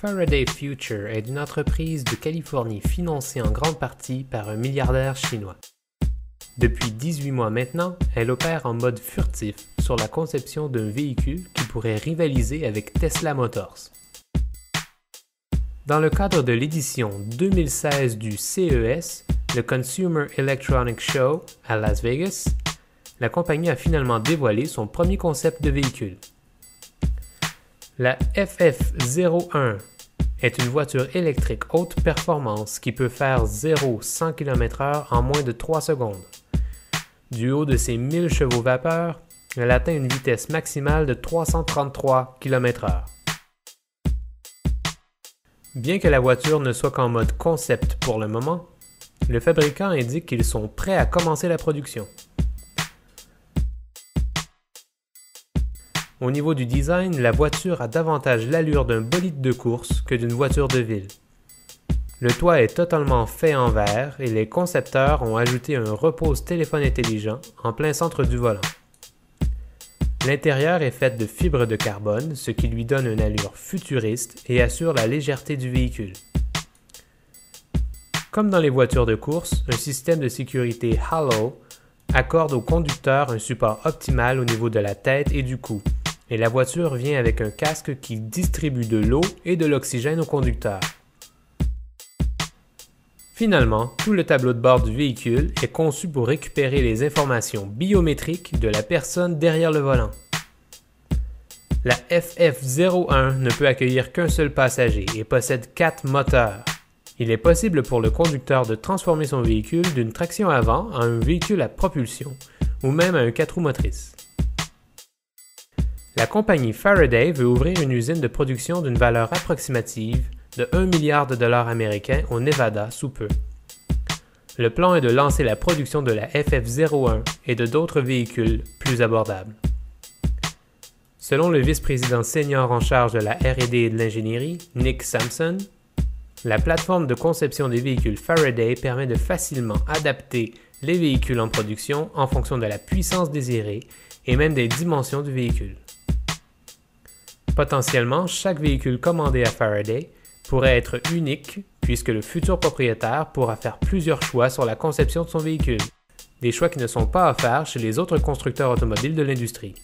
Faraday Future est une entreprise de Californie financée en grande partie par un milliardaire chinois. Depuis 18 mois maintenant, elle opère en mode furtif sur la conception d'un véhicule qui pourrait rivaliser avec Tesla Motors. Dans le cadre de l'édition 2016 du CES, le Consumer Electronics Show à Las Vegas, la compagnie a finalement dévoilé son premier concept de véhicule. La FF01 est une voiture électrique haute performance qui peut faire 0-100 km/h en moins de 3 secondes. Du haut de ses 1000 chevaux vapeur, elle atteint une vitesse maximale de 333 km/h. Bien que la voiture ne soit qu'en mode concept pour le moment, le fabricant indique qu'ils sont prêts à commencer la production. Au niveau du design, la voiture a davantage l'allure d'un bolide de course que d'une voiture de ville. Le toit est totalement fait en verre et les concepteurs ont ajouté un repose-téléphone intelligent en plein centre du volant. L'intérieur est fait de fibres de carbone, ce qui lui donne une allure futuriste et assure la légèreté du véhicule. Comme dans les voitures de course, un système de sécurité Halo accorde au conducteur un support optimal au niveau de la tête et du cou, et la voiture vient avec un casque qui distribue de l'eau et de l'oxygène au conducteur. Finalement, tout le tableau de bord du véhicule est conçu pour récupérer les informations biométriques de la personne derrière le volant. La FF01 ne peut accueillir qu'un seul passager et possède 4 moteurs. Il est possible pour le conducteur de transformer son véhicule d'une traction avant à un véhicule à propulsion ou même à un 4 roues motrices. La compagnie Faraday veut ouvrir une usine de production d'une valeur approximative de 1 milliard de dollars américains au Nevada sous peu. Le plan est de lancer la production de la FF01 et de d'autres véhicules plus abordables. Selon le vice-président senior en charge de la R&D et de l'ingénierie, Nick Sampson, la plateforme de conception des véhicules Faraday permet de facilement adapter les véhicules en production en fonction de la puissance désirée et même des dimensions du véhicule. Potentiellement, chaque véhicule commandé à Faraday pourrait être unique puisque le futur propriétaire pourra faire plusieurs choix sur la conception de son véhicule, des choix qui ne sont pas offerts chez les autres constructeurs automobiles de l'industrie.